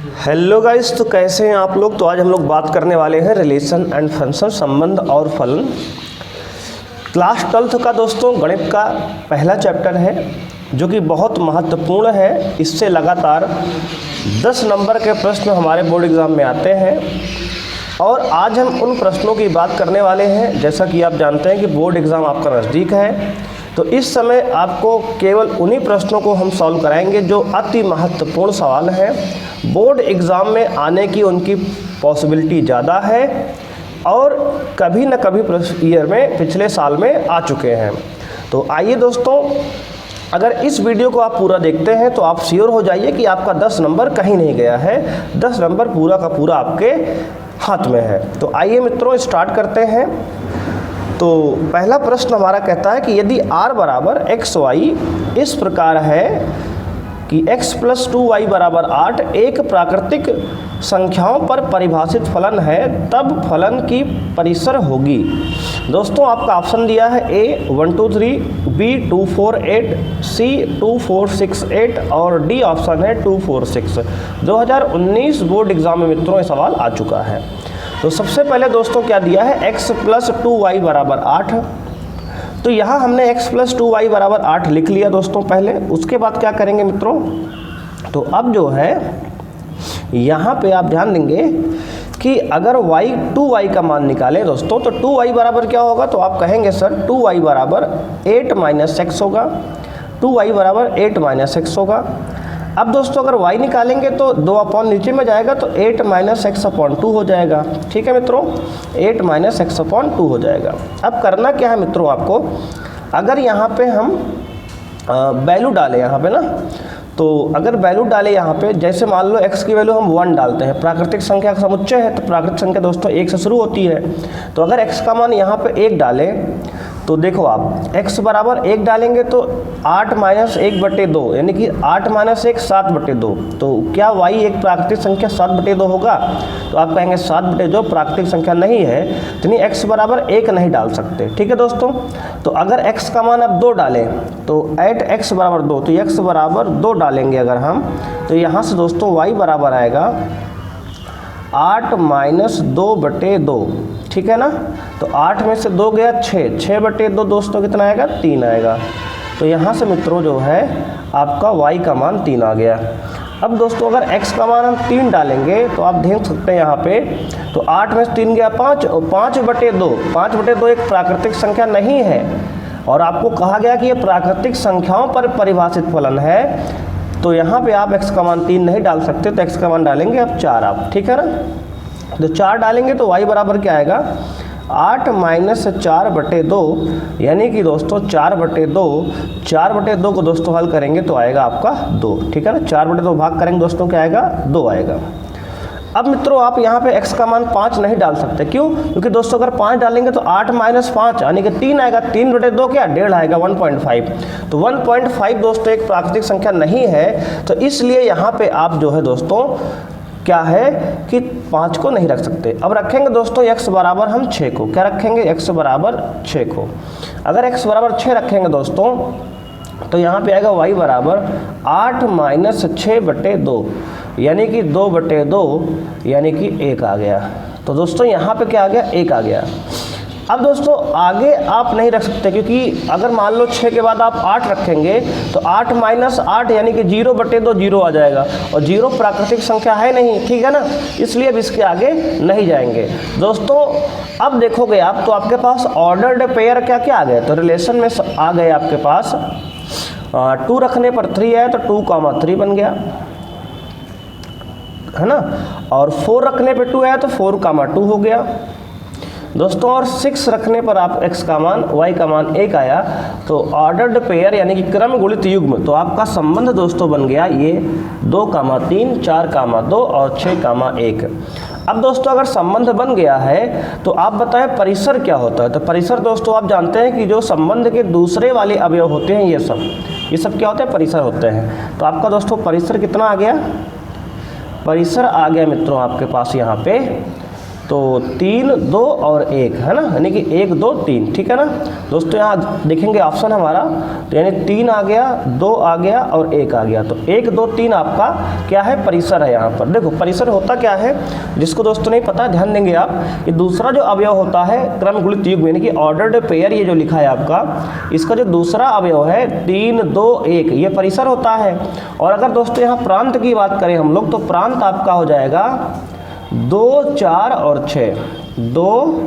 Hello guys, तो कैसे हैं आप लोग। तो आज हम लोग बात करने वाले हैं रिलेशन एंड फंक्शन, संबंध और फलन। क्लास 12th का दोस्तों गणित का पहला चैप्टर है जो कि बहुत महत्वपूर्ण है। इससे लगातार 10 नंबर के प्रश्न हमारे बोर्ड एग्ज़ाम में आते हैं और आज हम उन प्रश्नों की बात करने वाले हैं। जैसा कि आप जानते हैं कि बोर्ड एग्ज़ाम आपका नज़दीक है, तो इस समय आपको केवल उन्हीं प्रश्नों को हम सॉल्व कराएंगे जो अति महत्वपूर्ण सवाल हैं। बोर्ड एग्ज़ाम में आने की उनकी पॉसिबिलिटी ज़्यादा है और कभी न कभी ईयर में पिछले साल में आ चुके हैं। तो आइए दोस्तों, अगर इस वीडियो को आप पूरा देखते हैं तो आप श्योर हो जाइए कि आपका 10 नंबर कहीं नहीं गया है। 10 नंबर पूरा का पूरा आपके हाथ में है। तो आइए मित्रों, स्टार्ट करते हैं। तो पहला प्रश्न हमारा कहता है कि यदि r बराबर एक्स वाई इस प्रकार है कि x + 2y = 8 एक प्राकृतिक संख्याओं पर परिभाषित फलन है, तब फलन की परिसर होगी। दोस्तों आपका ऑप्शन दिया है A 1 2 3, B 2 4 8, C 2 4 6 8 और D ऑप्शन है 2 4 6। 2019 बोर्ड एग्जाम में मित्रों ये सवाल आ चुका है। तो सबसे पहले दोस्तों क्या दिया है, x + 2y = 8। तो यहाँ हमने x + 2y = 8 लिख लिया दोस्तों पहले। उसके बाद क्या करेंगे मित्रों, तो अब जो है यहाँ पे आप ध्यान देंगे कि अगर 2y का मान निकालें दोस्तों, तो 2y बराबर क्या होगा, तो आप कहेंगे सर 2y बराबर 8 - x होगा। 2y बराबर 8 - x होगा। अब दोस्तों अगर y निकालेंगे तो 2 अपॉन नीचे में जाएगा तो 8 - x/2 हो जाएगा। ठीक है मित्रों, 8 - x/2 हो जाएगा। अब करना क्या है मित्रों आपको, अगर यहाँ पे हम वैल्यू डालें यहाँ पे ना, तो अगर वैल्यू डालें यहाँ पे, जैसे मान लो x की वैल्यू हम 1 डालते हैं। प्राकृतिक संख्या का समुच्चय है तो प्राकृतिक संख्या दोस्तों 1 से शुरू होती है। तो अगर x का मान यहाँ पे 1 डालें तो देखो आप x बराबर 1 डालेंगे तो 8 - 1/2 यानी कि 8 - 1 7/2। तो क्या y एक प्राकृतिक संख्या 7/2 होगा, तो आप कहेंगे 7/2 प्राकृतिक संख्या नहीं है, यानी x बराबर 1 नहीं डाल सकते। ठीक है दोस्तों, तो अगर x का मान अब 2 डालें तो 8x = 2, तो x बराबर 2 डालेंगे अगर हम, तो यहाँ से दोस्तों y बराबर आएगा 8 - 2/2। ठीक है ना, तो 8 में से 2 गया 6, 6/2 दोस्तों कितना आएगा, 3 आएगा। तो यहाँ से मित्रों जो है आपका y का मान 3 आ गया। अब दोस्तों अगर x का मान हम 3 डालेंगे तो आप देख सकते हैं यहाँ पे, तो 8 में से 3 गया 5 और 5/2, 5/2 एक प्राकृतिक संख्या नहीं है और आपको कहा गया कि ये प्राकृतिक संख्याओं पर परिभाषित फलन है। तो यहाँ पे आप x का मान 3 नहीं डाल सकते, तो x का मान डालेंगे अब 4 आप। ठीक है ना, तो 4 डालेंगे तो y बराबर क्या आएगा, 8 - 4/2 यानी कि दोस्तों 4/2 को दोस्तों हल करेंगे तो आएगा आपका 2। ठीक है ना, 4/2 भाग करेंगे दोस्तों क्या आएगा, 2 आएगा। अब मित्रों आप यहाँ पे x का मान 5 नहीं डाल सकते, क्यों, क्योंकि दोस्तों अगर 5 डालेंगे तो 8 - 5 यानी कि 3 आएगा। 3/2 क्या, 1.5 आएगा, 1.5। तो 1.5 दोस्तों एक प्राकृतिक संख्या नहीं है, तो इसलिए यहाँ पे आप जो है दोस्तों क्या है कि 5 को नहीं रख सकते। अब रखेंगे दोस्तों x बराबर हम 6 को, क्या रखेंगे, x बराबर 6 को। अगर x बराबर 6 रखेंगे दोस्तों तो यहाँ पे आएगा y बराबर 8 - 6/2 यानी कि 2/2 यानी कि 1 आ गया। तो दोस्तों यहाँ पे क्या आ गया, 1 आ गया। अब दोस्तों आगे आप नहीं रख सकते, क्योंकि अगर मान लो 6 के बाद आप 8 रखेंगे तो 8 - 8 यानी कि 0/2 0 आ जाएगा और 0 प्राकृतिक संख्या है नहीं। ठीक है ना, इसलिए अब इसके आगे नहीं जाएंगे दोस्तों। अब देखोगे आप तो आपके पास ऑर्डर्ड पेयर क्या क्या आ गए, तो रिलेशन में आ गए आपके पास 2 रखने पर 3 आया तो 2, 3 बन गया है ना, और 4 रखने पर 2 आया तो 4, 2 हो गया दोस्तों, और 6 रखने पर आप x का मान y का मान 1 आया तो ऑर्डर्ड पेयर यानी कि क्रम गुणित युग्म। तो आपका संबंध दोस्तों बन गया ये 2, 3, 4, 2 और 6, 1। अब दोस्तों अगर संबंध बन गया है तो आप बताएं परिसर क्या होता है। तो परिसर दोस्तों आप जानते हैं कि जो संबंध के दूसरे वाले अवयव होते हैं ये सब क्या होते हैं, परिसर होते हैं। तो आपका दोस्तों परिसर कितना आ गया, परिसर आ गया मित्रों आपके पास यहाँ पे तो 3, 2 और 1 है ना, यानी कि 1, 2, 3, ठीक है ना दोस्तों। यहाँ देखेंगे ऑप्शन हमारा, तो यानी 3 आ गया, 2 आ गया और 1 आ गया, तो 1, 2, 3 आपका क्या है, परिसर है। यहाँ पर देखो परिसर होता क्या है, जिसको दोस्तों नहीं पता ध्यान देंगे आप, ये दूसरा जो अवयव होता है क्रम गुणित युग्म यानी कि ऑर्डर्ड पेयर, ये जो लिखा है आपका, इसका जो दूसरा अवयव है 3, 2, 1, ये परिसर होता है। और अगर दोस्तों यहाँ प्रांत की बात करें हम लोग, तो प्रांत आपका हो जाएगा 2, 4 और 6, 2,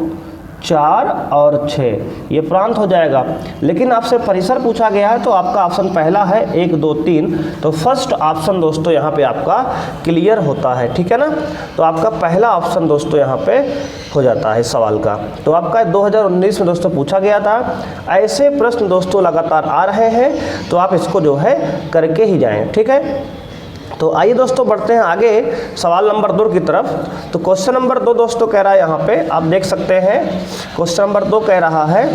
4 और 6, ये प्रांत हो जाएगा। लेकिन आपसे परिसर पूछा गया है, तो आपका ऑप्शन पहला है 1, 2, 3, तो फर्स्ट ऑप्शन दोस्तों यहाँ पे आपका क्लियर होता है, ठीक है ना। तो आपका पहला ऑप्शन दोस्तों यहाँ पे हो जाता है सवाल का। तो आपका 2019 में दोस्तों पूछा गया था। ऐसे प्रश्न दोस्तों लगातार आ रहे हैं, तो आप इसको जो है करके ही जाएं, ठीक है। तो आइए दोस्तों बढ़ते हैं आगे सवाल नंबर 2 की तरफ। तो क्वेश्चन नंबर 2 दोस्तों कह रहा है, यहाँ पे आप देख सकते हैं, क्वेश्चन नंबर 2 कह रहा है,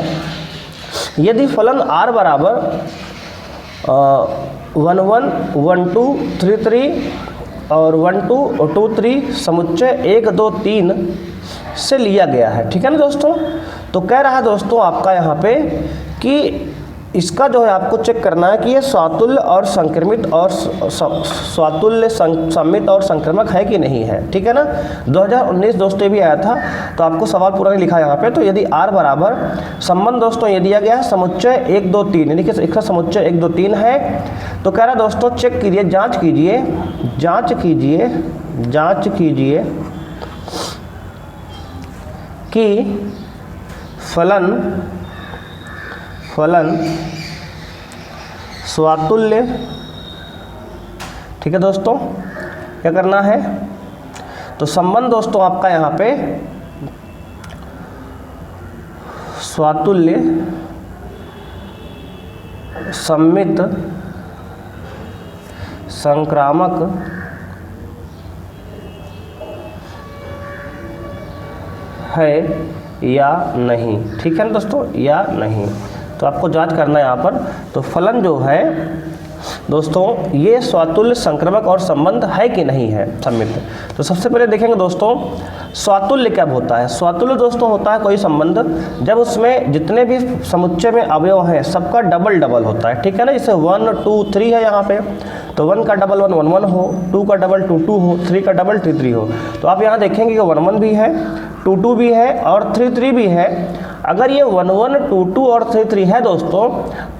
यदि फलन r बराबर 1, 1, 1, 2, 3, 3 और 1, 2, 2, 3 समुच्चय 1, 2, 3 से लिया गया है, ठीक है ना दोस्तों। तो कह रहा है दोस्तों आपका यहाँ पे कि इसका जो है आपको चेक करना है कि ये स्वातुल्य और संक्रमित और स्वातुल्य सम्मित और संक्रमक है कि नहीं है, ठीक है ना। 2019 दोस्तों भी आया था, तो आपको सवाल पूरा नहीं लिखा यहाँ पे। तो यदि r बराबर संबंध दोस्तों ये दिया गया है समुच्चय 1, 2, 3, यानी कि इसका समुच्चय 1, 2, 3 है, तो कह रहा है दोस्तों चेक कीजिए, जाँच कीजिए, जाँच कीजिए, जाँच कीजिए कि फलन स्वातुल्य, ठीक है दोस्तों। क्या करना है, तो संबंध दोस्तों आपका यहाँ पे स्वातुल्य सम्मित संक्रामक है या नहीं, ठीक है ना दोस्तों, या नहीं। तो आपको जांच करना है यहाँ पर। तो फलन जो है दोस्तों ये स्वातुल्य संक्रमक और संबंध है कि नहीं है सम्मित। तो सबसे पहले देखेंगे दोस्तों स्वातुल्य कब होता है। स्वातुल्य दोस्तों होता है कोई संबंध जब उसमें जितने भी समुच्चय में अवयव हैं सबका डबल डबल होता है, ठीक है ना। जैसे 1, 2, 3 है यहाँ पे, तो 1 का डबल 1, 1, 1 हो, 2 का डबल 2, 2 हो, 3 का डबल 3, 3 हो। तो आप यहाँ देखेंगे कि 1, 1 भी है, 2, 2 भी है और 3, 3 भी है। अगर ये 1, 1, 2, 2 और 3, 3 है दोस्तों,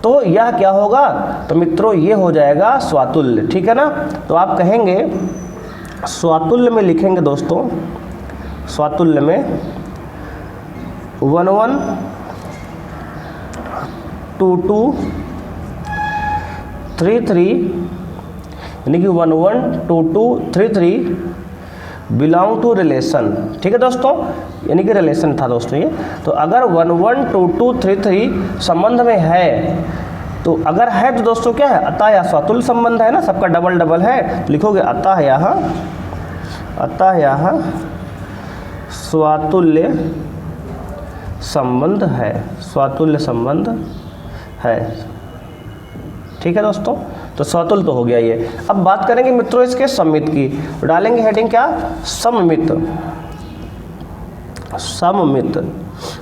तो यह क्या होगा, तो मित्रों ये हो जाएगा स्वातुल्य, ठीक है ना। तो आप कहेंगे स्वातुल्य में लिखेंगे दोस्तों, स्वातुल्य में 1, 1, 2, 2, 3, 3, यानी कि 1, 1, 2, 2, 3, 3 बिलोंग टू रिलेशन, ठीक है दोस्तों, यानी कि रिलेशन था दोस्तों ये। तो अगर 1, 1, 2, 2, 3, 3 संबंध में है, तो अगर है तो दोस्तों क्या है, अतः यह स्वातुल्य संबंध है ना, सबका डबल डबल है। लिखोगे अतः यह स्वातुल्य संबंध है, स्वातुल्य संबंध है, ठीक है दोस्तों। तो स्वातुल्य तो हो गया ये। अब बात करेंगे मित्रों इसके सम्मित की, डालेंगे हेडिंग क्या, सम्मित। सम्मित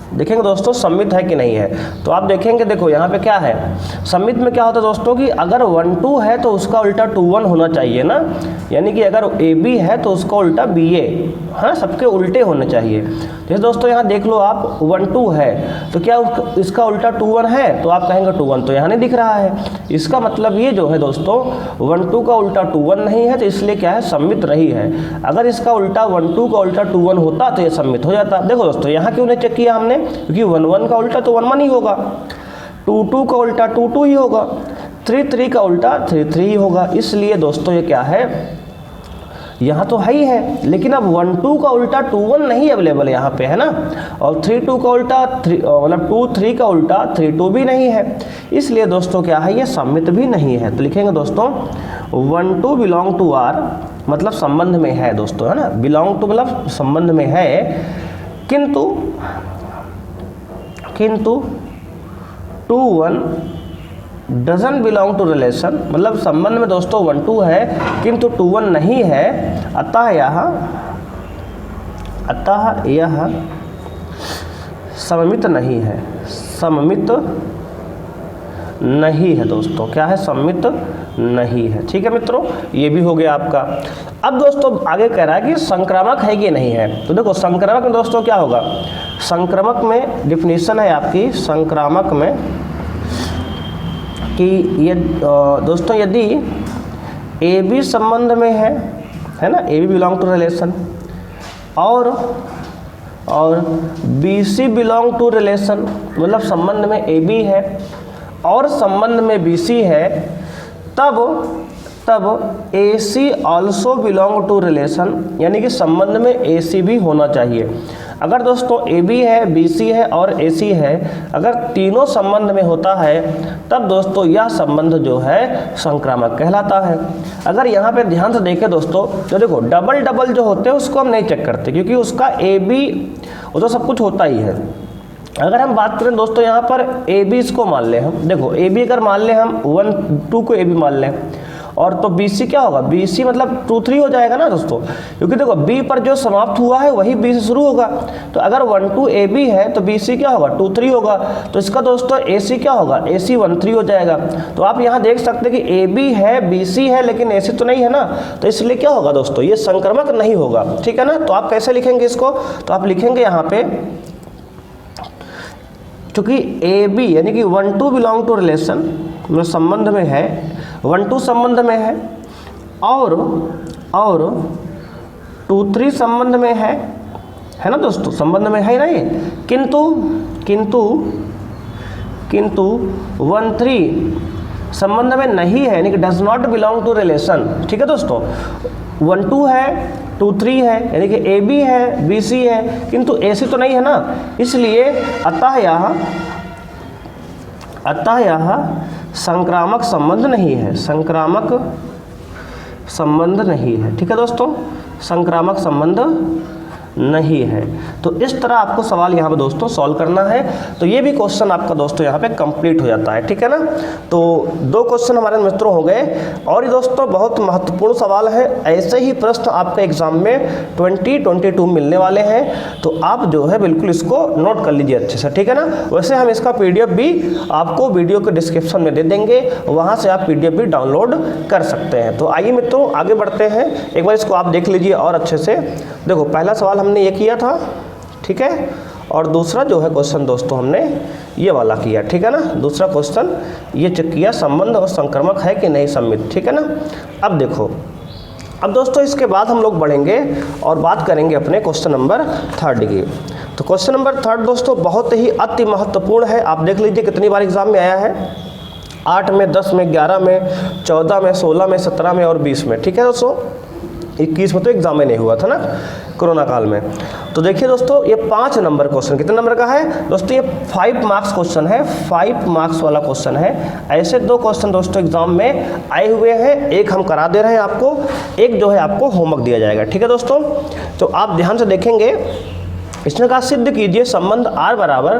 देखेंगे दोस्तों सम्मित है कि नहीं है। तो आप देखेंगे, देखो यहाँ पे क्या है, सम्मित में क्या होता है दोस्तों कि अगर 1, 2 है तो उसका उल्टा 2, 1 होना चाहिए ना, यानी कि अगर AB है तो उसका उल्टा BA, हाँ सबके उल्टे होने चाहिए। जैसे दोस्तों यहाँ देख लो आप 1, 2 है तो क्या इसका उल्टा 2, 1 है, तो आप कहेंगे 2, 1 तो यहाँ नहीं दिख रहा है। इसका मतलब ये जो है दोस्तों 1, 2 का उल्टा 2, 1 नहीं है, तो इसलिए क्या है सम्मित रही है। अगर इसका उल्टा 1, 2 का उल्टा 2, 1 होता तो ये सम्मित हो जाता। देखो दोस्तों यहाँ क्यों नहीं चेक किया हमने, क्योंकि 1, 1 का उल्टा तो 1, 1 ही होगा, 2, 2 का उल्टा 2, 2 ही होगा, 3, 3 का उल्टा 3, 3 ही होगा। इसलिए दोस्तों ये क्या है, यहाँ तो है ही है, लेकिन अब 1, 2 का उल्टा 2, 1 नहीं अवेलेबल यहाँ पे है ना, और 3, 2 का उल्टा मतलब 2, 3 का उल्टा 3, 2 भी नहीं है। इसलिए दोस्तों क्या है, ये सम्मित भी नहीं है। तो लिखेंगे दोस्तों 1, 2 बिलोंग टू R, मतलब संबंध में है दोस्तों, है ना, बिलोंग टू मतलब संबंध में है, किंतु 2, 1 डजन बिलोंग टू रिलेशन, मतलब संबंध में दोस्तों 1, 2 है किंतु 2, 1 नहीं है। अतः यह अतः यह सममित नहीं है, सममित नहीं है दोस्तों, क्या है, सममित नहीं है। ठीक है मित्रों, ये भी हो गया आपका। अब दोस्तों आगे कह रहा है कि संक्रामक है कि नहीं है। तो देखो संक्रामक में दोस्तों क्या होगा, संक्रामक में डिफिनीशन है आपकी संक्रामक में कि ये दोस्तों यदि ए बी संबंध में है ना, A B belong to relation और B C belong to relation, मतलब संबंध में ए बी है और संबंध में बी सी है, तब ए सी ऑल्सो बिलोंग टू रिलेशन, यानी कि संबंध में ए सी भी होना चाहिए। अगर दोस्तों ए बी है, बी सी है और ए सी है, अगर तीनों संबंध में होता है तब दोस्तों यह संबंध जो है संक्रामक कहलाता है। अगर यहाँ पे ध्यान से देखें दोस्तों, तो देखो डबल डबल जो होते हैं उसको हम नहीं चेक करते, क्योंकि उसका ए बी वो तो सब कुछ होता ही है। अगर हम बात करें दोस्तों यहाँ पर ए बी इसको मान लें हम, देखो ए बी अगर मान लें हम 1 2 को ए बी मान लें, और तो बी सी क्या होगा, बी सी मतलब 2 3 हो जाएगा ना दोस्तों, क्योंकि देखो बी पर जो समाप्त हुआ है वही बी से शुरू होगा। तो अगर 1 2 ए बी है तो बी सी क्या होगा, 2 3 होगा। तो इसका दोस्तों ए सी क्या होगा, ए सी 1 3 हो जाएगा। तो आप यहाँ देख सकते हैं कि ए बी है, बी सी है, लेकिन ए सी तो नहीं है ना, तो इसलिए क्या होगा दोस्तों, ये संक्रामक नहीं होगा। ठीक है ना। तो आप कैसे लिखेंगे इसको, तो आप लिखेंगे यहाँ पे, क्योंकि ए बी यानी कि 1 2 बिलोंग टू रिलेशन में संबंध में है, 1 2 संबंध में है और 2 3 संबंध में है ना दोस्तों, संबंध में है नहीं, किंतु 1 3 संबंध में नहीं है, यानी कि does not belong to relation. ठीक है दोस्तों, 1 2 है, 2 3 है, यानी कि ए बी है, बी सी है, किंतु ए सी तो नहीं है ना, इसलिए अतः यह संक्रामक संबंध नहीं है, संक्रामक संबंध नहीं है। ठीक है दोस्तों, संक्रामक संबंध नहीं है। तो इस तरह आपको सवाल यहाँ पे दोस्तों सॉल्व करना है। तो ये भी क्वेश्चन आपका दोस्तों यहाँ पे कंप्लीट हो जाता है। ठीक है ना। तो 2 क्वेश्चन हमारे मित्रों हो गए, और ये दोस्तों बहुत महत्वपूर्ण सवाल है। ऐसे ही प्रश्न आपके एग्जाम में 2022 मिलने वाले हैं, तो आप जो है बिल्कुल इसको नोट कर लीजिए अच्छे से। ठीक है ना। वैसे हम इसका PDF भी आपको वीडियो के डिस्क्रिप्शन में दे देंगे, वहाँ से आप PDF भी डाउनलोड कर सकते हैं। तो आइए मित्रों आगे बढ़ते हैं, एक बार इसको आप देख लीजिए और अच्छे से। देखो पहला सवाल हमने ये किया था, ठीक है, और दूसरा जो है क्वेश्चन दोस्तों हमने ये वाला किया। ठीक है ना। दूसरा क्वेश्चन ये चेक किया, संबंध और संक्रामक है कि नहीं सम्मित। ठीक है ना। अब देखो, अब दोस्तों इसके बाद हम लोग बढ़ेंगे और बात करेंगे अपने क्वेश्चन नंबर 3 की। तो क्वेश्चन नंबर 3 दोस्तों बहुत ही अति महत्वपूर्ण है। आप देख लीजिए कितनी बार एग्जाम में आया है, 8 में, 10 में, 11 में, 14 में, 16 में, 17 में और 20 में। ठीक है दोस्तों, 21 में तो एग्जाम में नहीं हुआ था ना कोरोना काल में। तो देखिए दोस्तों ये 5 नंबर क्वेश्चन कितने नंबर का है दोस्तों, ये 5 मार्क्स क्वेश्चन है, 5 मार्क्स वाला क्वेश्चन है। ऐसे 2 क्वेश्चन दोस्तों एग्जाम में आए हुए हैं, एक हम करा दे रहे हैं आपको, एक जो है आपको होमवर्क दिया जाएगा। ठीक है दोस्तों, तो आप ध्यान से देखेंगे, इसने कहा सिद्ध कीजिए संबंध R बराबर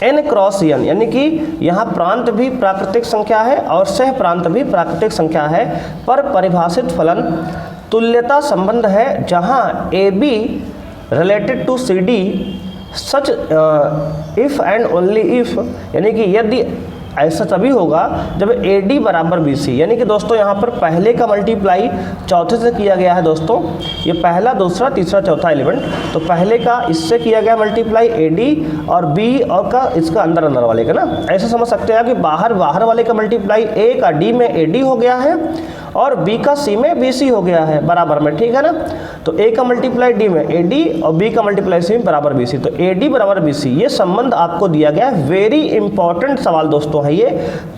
n क्रॉस n, यानी कि यहाँ प्रांत भी प्राकृतिक संख्या है और सह प्रांत भी प्राकृतिक संख्या है, पर परिभाषित फलन तुल्यता संबंध है जहाँ A B related to C D such if and only if, यानी कि यदि ऐसा तभी होगा जब ए डी बराबर बी सी, यानी कि दोस्तों यहाँ पर पहले का मल्टीप्लाई चौथे से किया गया है दोस्तों, ये पहला, दूसरा, तीसरा, चौथा एलिमेंट, तो पहले का इससे किया गया मल्टीप्लाई ए डी और बी और का इसका अंदर अंदर वाले का ना, ऐसा समझ सकते हैं कि बाहर वाले का मल्टीप्लाई ए का डी में ए डी हो गया है और बी का सी में बी सी हो गया है बराबर में। ठीक है ना। तो ए का मल्टीप्लाई डी में ए डी और बी का मल्टीप्लाई सी में बराबर बी सी, तो ए डी बराबर बी सी ये संबंध आपको दिया गया है। वेरी इंपॉर्टेंट सवाल दोस्तों है ये,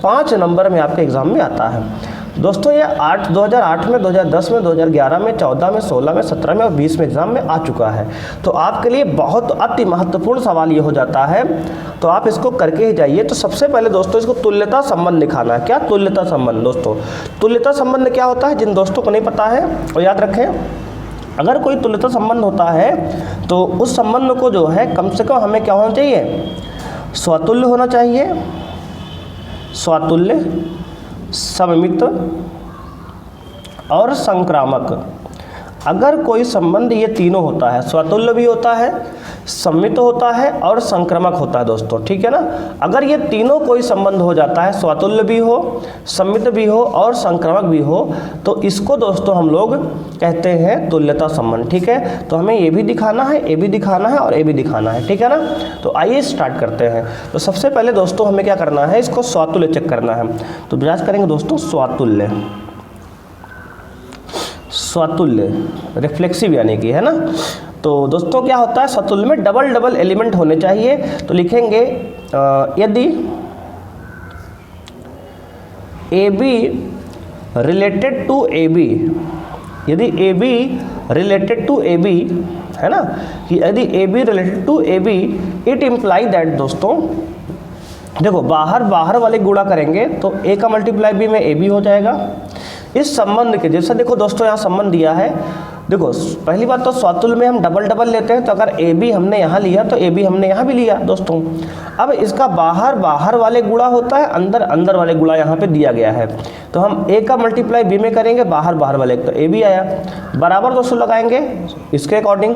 5 नंबर में आपके एग्जाम में आता है दोस्तों। ये 2008 में, 2010 में, 2011 में, 14 में, 16 में, 17 में और 20 में एग्जाम में आ चुका है। तो आपके लिए बहुत अति महत्वपूर्ण सवाल ये हो जाता है, तो आप इसको करके ही जाइए। तो सबसे पहले दोस्तों इसको तुल्यता संबंध दिखाना है। क्या तुल्यता संबंध दोस्तों, तुल्यता संबंध क्या होता है, जिन दोस्तों को नहीं पता है वो याद रखें, अगर कोई तुल्यता संबंध होता है तो उस संबंध को जो है कम से कम हमें क्या होना चाहिए, स्वतुल्य होना चाहिए, स्वतुल्य, सममित और संक्रामक। अगर कोई संबंध ये तीनों होता है, स्वतुल्य भी होता है, सम्मित होता है और संक्रामक होता है दोस्तों, ठीक है ना। अगर ये तीनों कोई संबंध हो जाता है, स्वतुल्य भी हो, सम्मित भी हो और संक्रामक भी हो, तो इसको दोस्तों हम लोग कहते हैं तुल्यता संबंध, ठीक है। तो हमें ये भी दिखाना है, ये भी दिखाना है और ये भी दिखाना है, ठीक है ना। तो आइए स्टार्ट करते हैं। तो सबसे पहले दोस्तों हमें क्या करना है, इसको स्वातुल्य चेक करना है। तो जांच करेंगे दोस्तों स्वातुल्य, स्वातुल्य रिफ्लेक्सिव यानी कि, है ना। तो दोस्तों क्या होता है, स्वतुल्य में डबल डबल एलिमेंट होने चाहिए। तो लिखेंगे यदि A B related to A B, यदि A B related to A B, है ना, कि यदि A B related to A B, it imply that दोस्तों, देखो बाहर बाहर वाले गुणा करेंगे तो ए का मल्टीप्लाई बी में ए बी हो जाएगा। इस संबंध के जैसे देखो दोस्तों यहाँ संबंध दिया है, देखो पहली बात तो स्वातुल्य में हम डबल डबल लेते हैं, तो अगर ए बी हमने यहाँ लिया तो ए बी हमने यहाँ भी लिया दोस्तों। अब इसका बाहर बाहर वाले गुणा होता है, अंदर अंदर वाले गुणा यहाँ पे दिया गया है। तो हम ए का मल्टीप्लाई बी में करेंगे, बाहर बाहर वाले, तो ए बी आया, बराबर दोस्तों लगाएंगे इसके अकॉर्डिंग।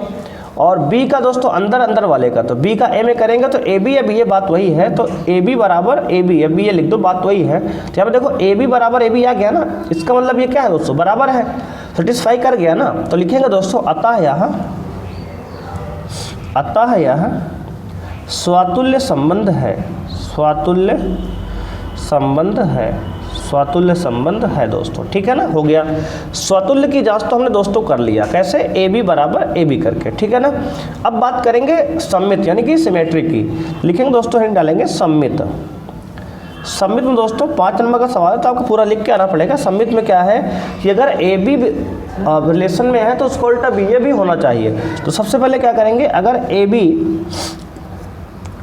और b का दोस्तों अंदर अंदर वाले का, तो b का a में करेंगे तो a b या b, ये बात वही है, तो a b बराबर a b या b ये लिख दो, बात वही है। तो यहाँ पे देखो a b बराबर a b आ गया ना, इसका मतलब ये क्या है दोस्तों, बराबर है, सेटिस्फाई कर गया ना। तो लिखेंगे दोस्तों अतः यह स्वातुल्य संबंध है, स्वातुल्य संबंध है, स्वातुल्य संबंध है दोस्तों, ठीक है ना। हो गया, स्वतुल्य की जांच तो हमने दोस्तों कर लिया, कैसे, ए बी बराबर ए बी करके, ठीक है ना। अब बात करेंगे सम्मित यानी कि सिमेट्री की। लिखेंगे दोस्तों, हिंट डालेंगे सम्मित। सम्मित में दोस्तों 5 नंबर का सवाल है, तो आपको पूरा लिख के आना पड़ेगा। सम्मित में क्या है कि अगर ए बी रिलेशन में है तो उसको उल्टा बी ए भी होना चाहिए। तो सबसे पहले क्या करेंगे, अगर A B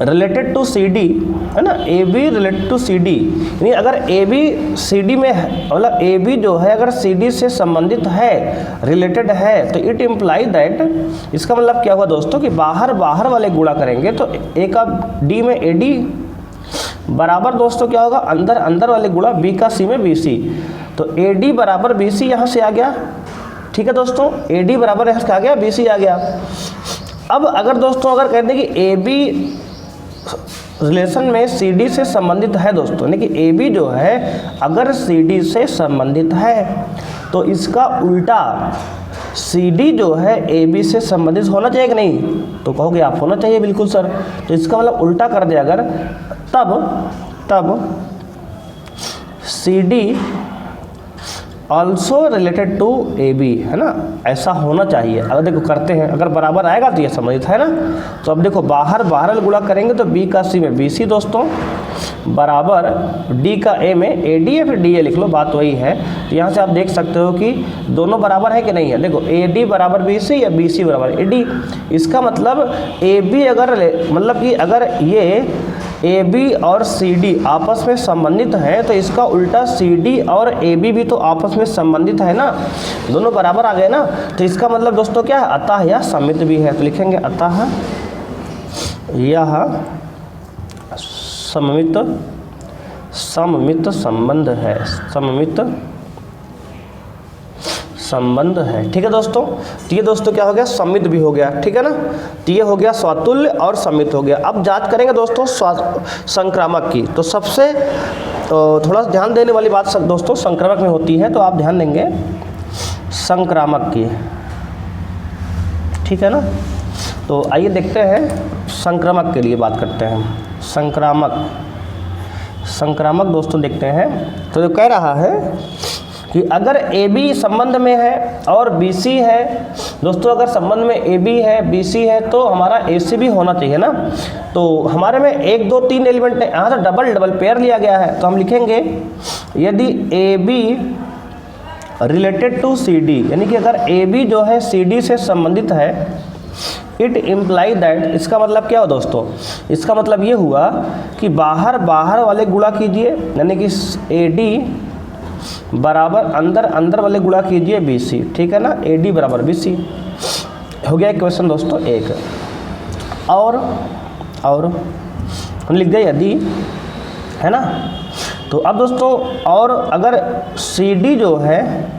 related to C D, है ना, A B related to C D, यानी अगर ए बी सी डी में है, मतलब ए बी जो है अगर सी डी से संबंधित है, रिलेटेड है, तो इट इम्प्लाई दैट, इसका मतलब क्या हुआ दोस्तों कि बाहर बाहर वाले गुणा करेंगे तो ए का डी में ए डी बराबर दोस्तों क्या होगा, अंदर अंदर वाले गुणा बी का सी में बी सी। तो ए डी बराबर बी सी यहाँ से आ गया, ठीक है दोस्तों, ए डी बराबर यहाँ से आ गया, बी सी आ गया। अब अगर दोस्तों अगर कहते हैं कि ए बी रिलेशन में सी डी से संबंधित है दोस्तों, यानी कि ए बी जो है अगर सी डी से संबंधित है तो इसका उल्टा सी डी जो है ए बी से संबंधित होना चाहिए कि नहीं, तो कहोगे आप होना चाहिए, बिल्कुल सर। तो इसका मतलब उल्टा कर दे अगर, तब C D also related to A B, है ना, ऐसा होना चाहिए। अगर देखो करते हैं, अगर बराबर आएगा तो ये संबंधित है ना। तो अब देखो बाहर बाहर गुणा करेंगे तो बी का सी में बी सी दोस्तों बराबर डी का ए में ए डी या फिर डी ए लिख लो, बात वही है। तो यहाँ से आप देख सकते हो कि दोनों बराबर है कि नहीं है। देखो ए डी बराबर बी सी या बी सी बराबर ए डी, इसका मतलब ए बी अगर मतलब कि अगर ये ए बी और सी डी आपस में संबंधित है तो इसका उल्टा सी डी और ए बी भी तो आपस में संबंधित है ना, दोनों बराबर आ गए ना। तो इसका मतलब दोस्तों क्या है, अतः यह सम्मित भी है। तो लिखेंगे अतः यह सममित संबंध है, सममित संबंध है, ठीक है दोस्तों। तो ये दोस्तों क्या हो गया, सम्मित भी हो गया, ठीक है ना। तो ये हो गया स्वातुल्य और सम्मित हो गया। अब जांच करेंगे दोस्तों संक्रामक की। तो सबसे थोड़ा ध्यान देने वाली बात दोस्तों संक्रामक में होती है, तो आप ध्यान देंगे संक्रामक की, ठीक है ना। तो आइए देखते हैं संक्रामक के लिए बात करते हैं। संक्रामक दोस्तों देखते हैं। तो जो कह रहा है कि अगर ए बी संबंध में है और बी सी है दोस्तों, अगर संबंध में ए बी है बी सी है तो हमारा ए सी भी होना चाहिए ना। तो हमारे में 1 2 3 एलिमेंट है, यहाँ तो डबल डबल पेयर लिया गया है। तो हम लिखेंगे यदि A B related to C D, यानी कि अगर ए बी जो है सी डी से संबंधित है, इट इम्प्लाई दैट, इसका मतलब क्या हो दोस्तों, इसका मतलब ये हुआ कि बाहर बाहर वाले गुणा कीजिए, यानी कि ए डी बराबर अंदर अंदर वाले गुणा कीजिए बी सी, ठीक है ना। ए डी बराबर बी सी हो गया क्वेश्चन दोस्तों 1। और हम लिख दिया यदि, है ना। तो अब दोस्तों और अगर सी डी जो है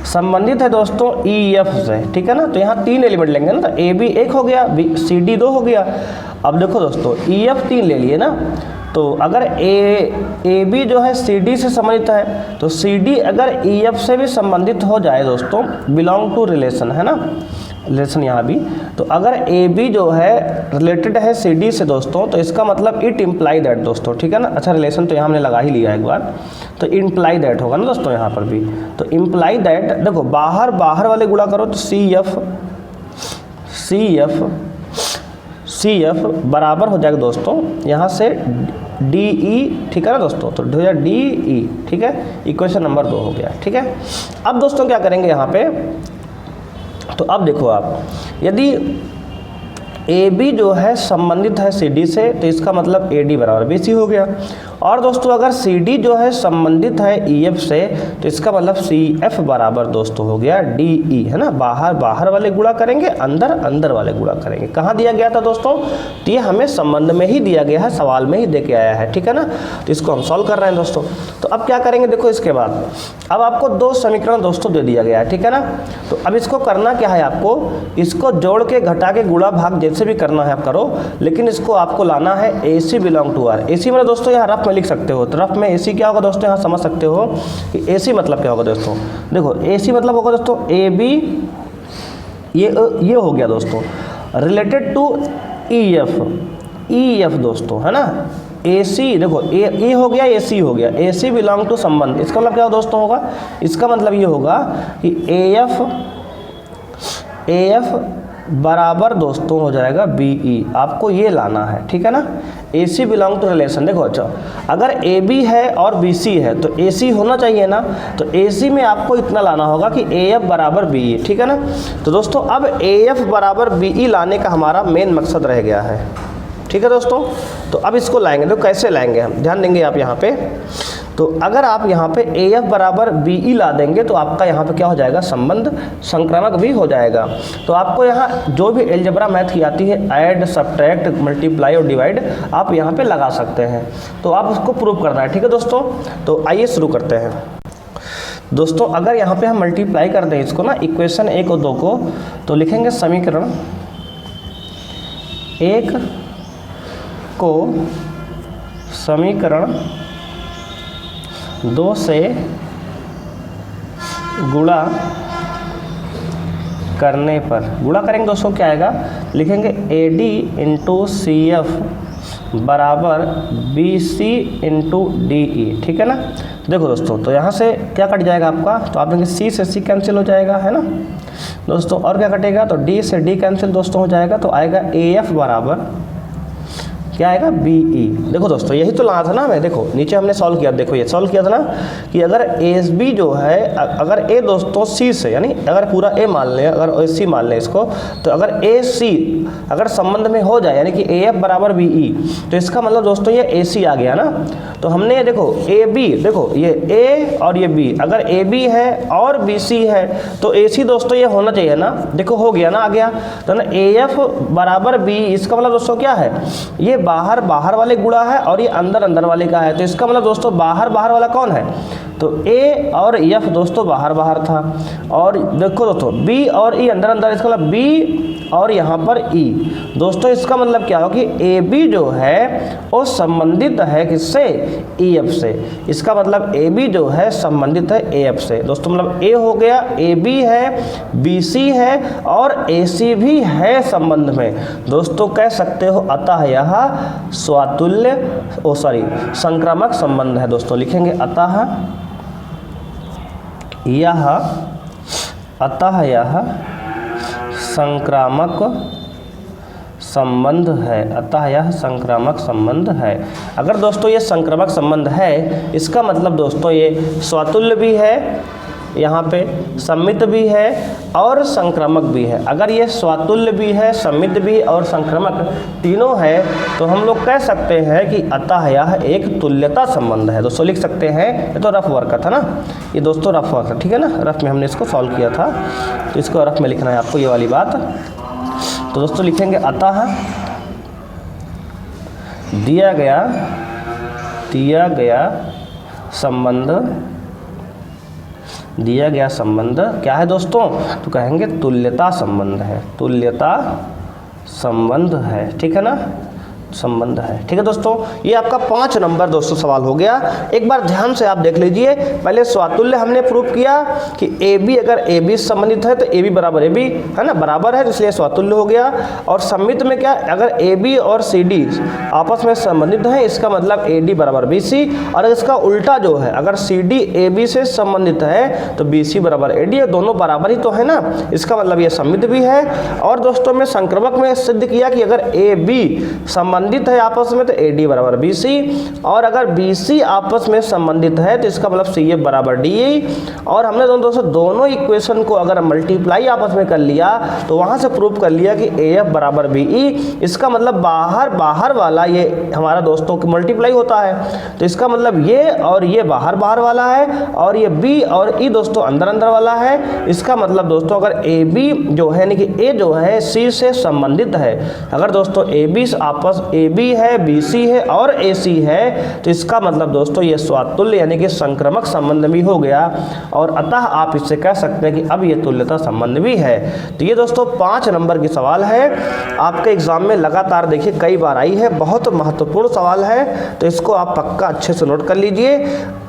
संबंधित है दोस्तों ई एफ से, ठीक है ना। तो यहाँ 3 एलिमेंट लेंगे ना, तो ए बी 1 हो गया, सी डी 2 हो गया। अब देखो दोस्तों ई एफ 3 ले लिए ना, तो अगर ए बी जो है सी डी से संबंधित है, तो सी डी अगर ई एफ से भी संबंधित हो जाए दोस्तों, बिलोंग टू रिलेशन, है ना, रिलेशन यहाँ भी, तो अगर ए बी जो है रिलेटेड है सी डी से दोस्तों, तो इसका मतलब इट इम्प्लाई दैट दोस्तों, ठीक है ना। अच्छा रिलेशन तो यहाँ हमने लगा ही लिया एक बार, तो इम्प्लाई दैट होगा ना दोस्तों यहाँ पर भी। तो इम्प्लाई दैट देखो, बाहर वाले गुणा करो तो सी एफ बराबर हो जाएगा दोस्तों यहाँ से डी ई, ठीक है ना दोस्तों। तो हो जाएगा डी ई, ठीक है, इक्वेशन नंबर 2 हो गया, ठीक है। अब दोस्तों क्या करेंगे यहाँ पे, तो अब देखो आप, यदि ए बी जो है संबंधित है सी डी से, तो इसका मतलब ए डी बराबर बी सी हो गया। और दोस्तों अगर सी डी जो है संबंधित है ई एफ से, तो इसका मतलब सी एफ बराबर दोस्तों हो गया डी ई, है ना। बाहर वाले गुणा करेंगे, अंदर वाले गुणा करेंगे। कहाँ दिया गया था दोस्तों, तो ये हमें संबंध में ही दिया गया है, सवाल में ही दे के आया है, ठीक है ना। तो इसको हम सॉल्व कर रहे हैं दोस्तों। तो अब क्या करेंगे देखो, इसके बाद अब आपको 2 समीकरण दोस्तों दे दिया गया है, ठीक है ना। तो अब इसको करना क्या है, आपको इसको जोड़ के घटा के गुणा भाग जैसे भी करना है आप करो, लेकिन इसको आपको लाना है ए सी बिलोंग टू आर। ए सी में दोस्तों यहाँ रफ में लिख सकते हो, तो रफ में ए सी क्या होगा दोस्तों, यहाँ समझ सकते हो कि ए सी मतलब क्या होगा दोस्तों। देखो ए सी मतलब होगा दोस्तों ए बी, ये हो गया दोस्तों रिलेटेड टू ई एफ दोस्तों, है ना। ए सी देखो ए हो गया, ए सी हो गया, ए सी बिलोंग टू संबंध, इसका मतलब क्या दोस्तों होगा, इसका मतलब ये होगा कि ए एफ बराबर दोस्तों हो जाएगा बी ई, आपको ये लाना है, ठीक है ना। ए सी बिलोंग टू रिलेशन, देखो अच्छा अगर ए बी है और बी सी है तो ए सी होना चाहिए ना, तो ए सी में आपको इतना लाना होगा कि ए एफ बराबर बी ई, ठीक है ना। तो दोस्तों अब ए एफ बराबर बी ई लाने का हमारा मेन मकसद रह गया है, ठीक है दोस्तों। तो अब इसको लाएंगे, तो कैसे लाएंगे हम, ध्यान देंगे आप यहाँ पे। तो अगर आप यहाँ पे ए एफ बराबर बी ई ला देंगे, तो आपका यहाँ पे क्या हो जाएगा, संबंध संक्रामक भी हो जाएगा। तो आपको यहाँ जो भी अलजेब्रा मैथ की आती है, ऐड, सब्ट्रैक्ट, मल्टीप्लाई और डिवाइड, आप यहाँ पे लगा सकते हैं। तो आप उसको प्रूव करना है, ठीक है दोस्तों। तो आइए शुरू करते हैं दोस्तों। अगर यहाँ पे हम मल्टीप्लाई कर दें इसको ना, इक्वेशन 1 और 2 को, तो लिखेंगे समीकरण 1 को समीकरण 2 से गुणा करने पर, गुणा करेंगे दोस्तों क्या आएगा, लिखेंगे A D into C F बराबर B C into D E, ठीक है ना। देखो दोस्तों, तो यहाँ से क्या कट जाएगा आपका, तो आप देखेंगे सी से सी कैंसिल हो जाएगा, है ना दोस्तों। और क्या कटेगा, तो डी से डी कैंसिल दोस्तों हो जाएगा, तो आएगा ए एफ बराबर क्या आएगा, बी ई। देखो दोस्तों यही तो लाना था ना हमें, देखो नीचे हमने सॉल्व किया, देखो ये सॉल्व किया था ना कि अगर एस बी जो है, अगर ए दोस्तों सी से, यानी अगर पूरा ए मान लें, अगर ए सी मान लें इसको, तो अगर ए सी अगर संबंध में हो जाए, यानी कि ए एफ बराबर बी ई, तो इसका मतलब दोस्तों ये ए सी आ गया ना। तो हमने देखो ए बी, देखो ये ए और ये बी, अगर ए बी है और बी सी है, तो ए सी दोस्तों ये होना चाहिए ना, देखो हो गया ना, आ गया। तो ना ए एफ बराबर बी, इसका मतलब दोस्तों क्या है, ये बाहर वाले गुणा है और ये अंदर वाले का है। तो इसका मतलब दोस्तों बाहर वाला कौन है, तो ए और एफ दोस्तों बाहर था, और देखो दोस्तों बी और ई अंदर, इसका मतलब बी और यहाँ पर ई दोस्तों, इसका मतलब क्या हो कि ए बी जो है वो संबंधित है किससे, ई एफ से। इसका मतलब ए बी जो है संबंधित है ए एफ से दोस्तों, मतलब ए हो गया, ए बी है, बी सी है और ए सी भी है संबंध में दोस्तों, कह सकते हो। अतः यह स्वातुल्य संक्रामक संबंध है दोस्तों, लिखेंगे अतः यह संक्रामक संबंध है, अतः यह संक्रामक संबंध है। अगर दोस्तों ये संक्रामक संबंध है, इसका मतलब दोस्तों ये स्वातुल्य भी है, यहाँ पे सम्मित भी है और संक्रामक भी है। अगर ये स्वातुल्य भी है, सम्मित भी और संक्रामक तीनों है, तो हम लोग कह सकते हैं कि अतः यह एक तुल्यता संबंध है दोस्तों, लिख सकते हैं। ये तो रफ वर्क का था ना, ये दोस्तों रफ वर्क था, ठीक है ना, रफ में हमने इसको सॉल्व किया था, तो इसको रफ में लिखना है आपको, ये वाली बात। तो दोस्तों लिखेंगे अतः दिया गया संबंध दिया गया संबंध क्या है दोस्तों, तो कहेंगे तुल्यता संबंध है, तुल्यता संबंध है, ठीक है ना, संबंध है। ठीक है दोस्तों, ये आपका 5 नंबर दोस्तों सवाल हो गया। एक बार ध्यान से आप देख लीजिए, पहले स्वातुल्य हमने प्रूव किया कि AB अगर AB से संबंधित है तो AB बराबर AB है ना, बराबर है, इसलिए स्वातुल्य हो गया। और सम्मित में क्या, अगर AB और CD आपस में संबंधित है, इसका मतलब AD बराबर BC, और इसका उल्टा जो है, अगर CD AB से संबंधित है तो BC बराबर AD, दोनों बराबर ही तो है ना, इसका मतलब ये सम्मित भी है। और दोस्तों में संक्रमक में सिद्ध किया कि अगर AB संबंधित है आपस में तो AD बराबर BC, और अगर BC आपस में संबंधित है तो इसका मतलब CF बराबर DE। और हमने दोनों इक्वेशन को अगर मल्टीप्लाई आपस में कर लिया तो वहां से प्रूव कर लिया कि AF बराबर BE, इसका मतलब बाहर वाला ये हमारा दोस्तों की मल्टीप्लाई होता है, तो इसका मतलब ये और ये बाहर वाला है, और ये B और E दोस्तों अंदर वाला है। इसका मतलब दोस्तों अगर AB जो है यानी कि A जो है C से संबंधित है, अगर दोस्तों AB आपस AB है, BC है और AC है, तो इसका मतलब दोस्तों ये स्वातुल्य यानी कि संक्रमक संबंध भी हो गया, और अतः आप इससे कह सकते हैं कि अब ये तुल्यता संबंध भी है। तो ये दोस्तों 5 नंबर की सवाल है, आपके एग्जाम में लगातार देखिए कई बार आई है, बहुत महत्वपूर्ण सवाल है, तो इसको आप पक्का अच्छे से नोट कर लीजिए।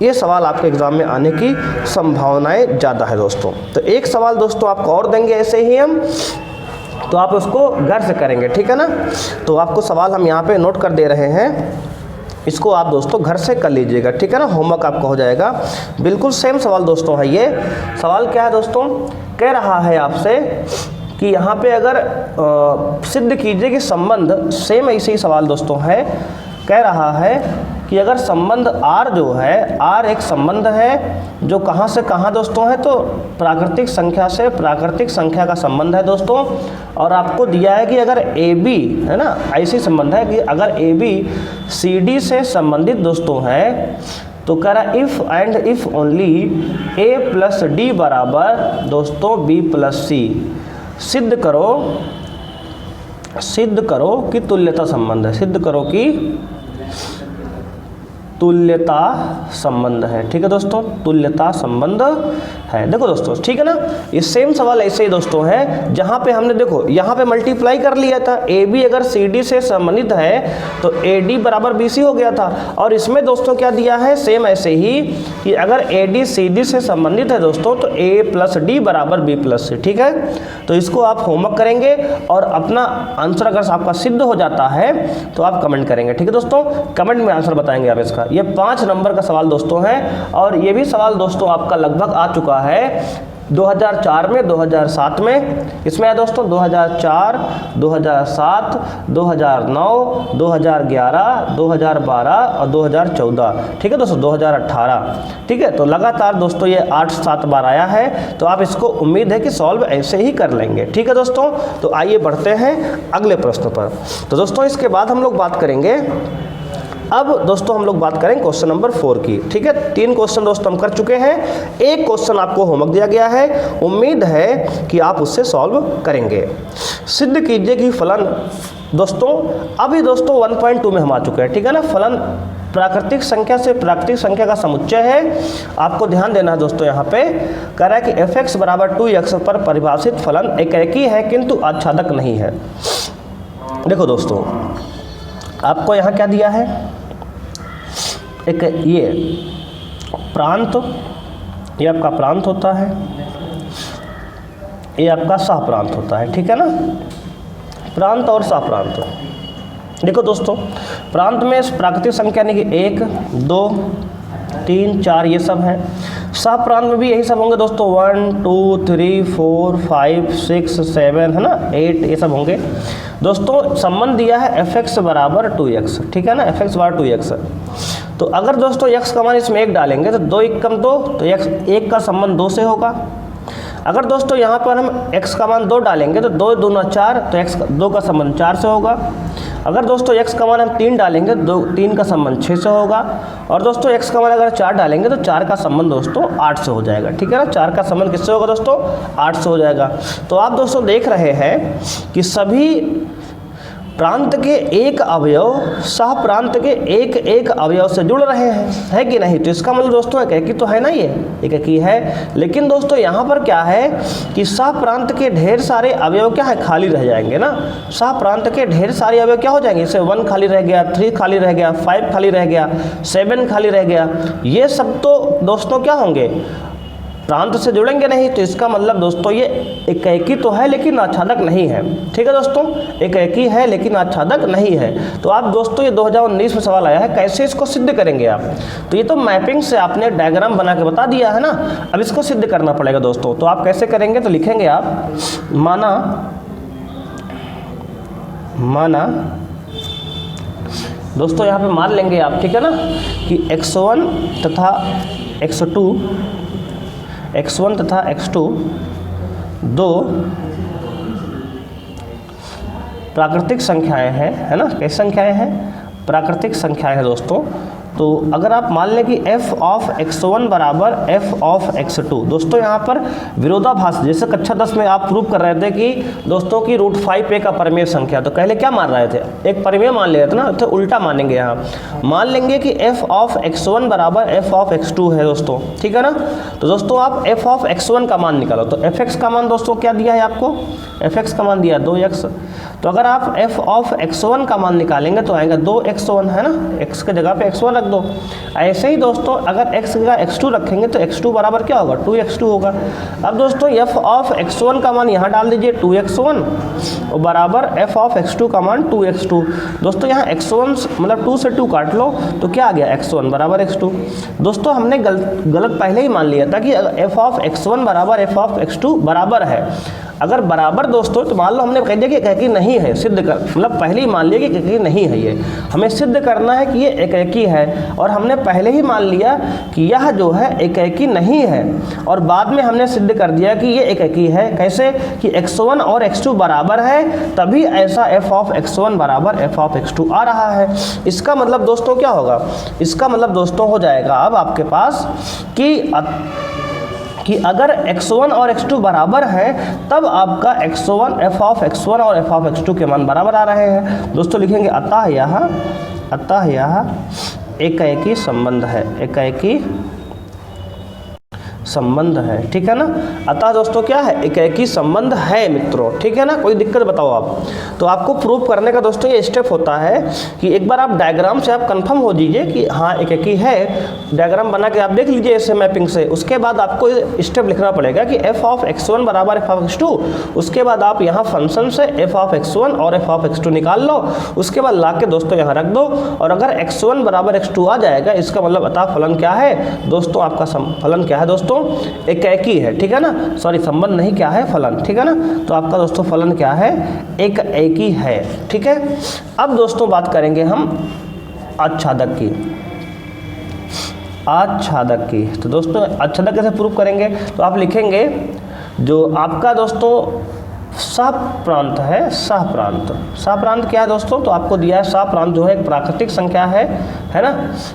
ये सवाल आपके एग्जाम में आने की संभावनाएं ज़्यादा है दोस्तों। तो एक सवाल दोस्तों आपको और देंगे ऐसे ही हम, तो आप उसको घर से करेंगे, ठीक है ना। तो आपको सवाल हम यहाँ पे नोट कर दे रहे हैं, इसको आप दोस्तों घर से कर लीजिएगा, ठीक है ना, होमवर्क आपका हो जाएगा। बिल्कुल सेम सवाल दोस्तों है ये। सवाल क्या है दोस्तों, कह रहा है आपसे कि यहाँ पे अगर सिद्ध कीजिए कि संबंध, सेम ऐसे ही सवाल दोस्तों है, कह रहा है कि अगर संबंध R जो है, R एक संबंध है जो कहाँ से कहाँ दोस्तों है, तो प्राकृतिक संख्या से प्राकृतिक संख्या का संबंध है दोस्तों। और आपको दिया है कि अगर AB है ना, ऐसी संबंध है कि अगर AB CD से संबंधित दोस्तों है, तो कह रहा if and if only A plus D बराबर दोस्तों B प्लस C, सिद्ध करो कि तुल्यता संबंध है, सिद्ध करो कि तुल्यता संबंध है। ठीक है दोस्तों, तुल्यता संबंध है। देखो दोस्तों, ठीक है ना, ये सेम सवाल ऐसे ही दोस्तों है, जहां पे हमने देखो यहाँ पे मल्टीप्लाई कर लिया था, AB अगर CD से संबंधित है तो AD बराबर BC हो गया था। और इसमें दोस्तों क्या दिया है, सेम ऐसे ही कि अगर AD CD से संबंधित है दोस्तों तो A प्लस D बराबर B प्लस C। ठीक है, तो इसको आप होमवर्क करेंगे और अपना आंसर अगर आपका सिद्ध हो जाता है तो आप कमेंट करेंगे। ठीक है दोस्तों, कमेंट में आंसर बताएंगे आप इसका। ये 5 नंबर का सवाल दोस्तों है, और ये भी सवाल दोस्तों आपका लगभग आ चुका है 2004 में, 2007 में, इसमें है दोस्तों 2004, 2007, 2009, 2011, 2012 और 2014। ठीक है दोस्तों, 2018। ठीक है, तो लगातार दोस्तों ये 8-7 बार आया है, तो आप इसको उम्मीद है कि सॉल्व ऐसे ही कर लेंगे। ठीक है दोस्तों, तो आइए बढ़ते हैं अगले प्रश्न पर। तो दोस्तों इसके बाद हम लोग बात करेंगे, अब दोस्तों हम लोग बात करें क्वेश्चन नंबर 4 की। ठीक है, 3 क्वेश्चन दोस्तों हम कर चुके हैं, एक क्वेश्चन आपको होमवर्क दिया गया है, उम्मीद है कि आप उससे सॉल्व करेंगे। सिद्ध कीजिए कि फलन दोस्तों, अभी दोस्तों 1.2 में हम आ चुके हैं। ठीक है ना, फलन प्राकृतिक संख्या से प्राकृतिक संख्या का समुच्चय है। आपको ध्यान देना है दोस्तों, यहाँ पे कह रहा है कि fx बराबर 2x पर परिभाषित फलन एकेकी है किंतु आच्छादक नहीं है। देखो दोस्तों, आपको यहाँ क्या दिया है, एक ये प्रांत, ये आपका प्रांत होता है, ये आपका सह प्रांत होता है। ठीक है ना, प्रांत और सह प्रांत। देखो दोस्तों, प्रांत में प्राकृतिक संख्या यानी कि 1, 2, 3, 4 ये सब है। सह प्रांत में भी यही सब होंगे दोस्तों, 1, 2, 3, 4, 5, 6, 7 है ना, 8 ये सब होंगे दोस्तों। संबंध दिया है fx बराबर 2x। ठीक है ना, fx बराबर 2x। तो अगर दोस्तों x का मान इसमें 1 डालेंगे तो 2 1 कम 2, तो x 1 का संबंध 2 से होगा। अगर दोस्तों यहाँ पर हम x का मान 2 डालेंगे तो 2 दूना 4, तो x 2 का संबंध 4 से होगा। अगर दोस्तों x का मान हम 3 डालेंगे तो 3 का संबंध 6 से होगा। और दोस्तों x का मान अगर 4 डालेंगे तो 4 का संबंध दोस्तों 8 से हो जाएगा। ठीक है ना, 4 का संबंध किससे होगा दोस्तों, 8 से हो जाएगा। तो आप दोस्तों देख रहे हैं कि सभी प्रांत के एक अवयव सह प्रांत के एक एक अवयव से जुड़ रहे हैं, है कि नहीं। तो इसका मतलब दोस्तों एकाकी तो है ना, ये एकाकी है। लेकिन दोस्तों यहाँ पर क्या है कि सह प्रांत के ढेर सारे अवयव क्या है, खाली रह जाएंगे ना। सह प्रांत के ढेर सारे अवयव क्या हो जाएंगे, जैसे 1 खाली रह गया, 3 खाली रह गया, 5 खाली रह गया, 7 खाली रह गया। ये सब तो दोस्तों क्या होंगे, प्रांत से जुड़ेंगे नहीं। तो इसका मतलब दोस्तों ये एकाकी तो है लेकिन आच्छादक नहीं है। ठीक है दोस्तों, एकाकी है लेकिन आच्छादक नहीं है। तो आप दोस्तों ये 2019 में सवाल आया है, कैसे इसको सिद्ध करेंगे आप। तो ये तो मैपिंग से आपने डायग्राम बना के बता दिया है ना, अब इसको सिद्ध करना पड़ेगा दोस्तों। तो आप कैसे करेंगे, तो लिखेंगे आप माना दोस्तों यहाँ पे मान लेंगे आप, ठीक है ना, कि x1 तथा x2 दो प्राकृतिक संख्याएं हैं, है ना। कैसी संख्याएं हैं, प्राकृतिक संख्याएं हैं दोस्तों। तो अगर आप मान लें कि f ऑफ x1 बराबर f ऑफ x2, दोस्तों यहाँ पर विरोधाभास, जैसे कक्षा 10 में आप प्रूव कर रहे थे कि दोस्तों की √5a का परिमेय संख्या, तो पहले क्या मान रहे थे, एक परिमेय मान ले रहे थे ना, तो उल्टा मानेंगे यहाँ। मान लेंगे कि f ऑफ x1 बराबर f ऑफ x2 है दोस्तों, ठीक है ना। तो दोस्तों आप f ऑफ x1 का मान निकालो, तो fx का मान दोस्तों क्या दिया है आपको, fx का मान दिया 2x। तो अगर आप f ऑफ x1 का मान निकालेंगे तो आएगा 2x1, है ना, x के जगह पे x1 रख दो। ऐसे ही दोस्तों अगर x की जगह x2 रखेंगे तो x2 बराबर क्या होगा, 2x2 होगा। अब दोस्तों f ऑफ x1 का मान यहाँ डाल दीजिए 2x1 और बराबर f ऑफ x2 का मान 2x2। दोस्तों यहाँ x1 मतलब 2 से 2 काट लो तो क्या आ गया, x1 बराबर x2। दोस्तों हमने गलत पहले ही मान लिया था कि f ऑफ x1 बराबर f ऑफ x2 बराबर है। अगर बराबर दोस्तों तो मान लो हमने कह दिया कि एकाकी नहीं है, सिद्ध कर, मतलब पहले ही मान लिया कि एकाकी नहीं है, ये हमें सिद्ध करना है कि ये एकाकी है। और हमने पहले ही मान लिया कि यह जो है एकाकी नहीं है, और बाद में हमने सिद्ध कर दिया कि ये एकाकी है। कैसे कि x1 और x2 बराबर है, तभी ऐसा f ऑफ x1 बराबर f ऑफ x2 आ रहा है। इसका मतलब दोस्तों क्या होगा, इसका मतलब दोस्तों हो जाएगा अब आपके पास कि अगर x1 और x2 बराबर हैं तब आपका x1 f ऑफ x1 और f ऑफ x2 के मान बराबर आ रहे हैं। दोस्तों लिखेंगे अतः यह एकाकी संबंध है, एकाकी संबंध है, ठीक है ना। अतः दोस्तों क्या है, एकाकी संबंध है मित्रों, ठीक है ना। कोई दिक्कत बताओ आप। तो आपको प्रूव करने का दोस्तों ये स्टेप होता है कि एक बार आप डायग्राम से आप कंफर्म हो जाइए कि हाँ एकाकी है, डायग्राम बना के आप देख लीजिए ऐसे मैपिंग से। उसके बाद आपको स्टेप लिखना पड़ेगा कि f ऑफ x1 बराबर f ऑफ x2। उसके बाद आप यहाँ फंक्शन से f ऑफ x1 और f ऑफ x2 निकाल लो, उसके बाद ला के दोस्तों यहाँ रख दो। और अगर x1 बराबर x2 आ जाएगा, इसका मतलब अतः फलन क्या है दोस्तों, आपका फलन क्या है दोस्तों, एकाकी है, ठीक है ना। सॉरी संबंध नहीं, क्या है, फलन, ठीक है ना। तो आपका दोस्तों फलन क्या है, एकाकी है, ठीक है। अब दोस्तों बात करेंगे हम आच्छादक की, आच्छादक की। तो दोस्तों आच्छादक कैसे प्रूव करेंगे, तो आप लिखेंगे जो आपका दोस्तों सह प्रांत है, सह प्रांत, सह प्रांत क्या है दोस्तों, तो आपको दिया है सह प्रांत जो है एक प्राकृतिक संख्या है ना।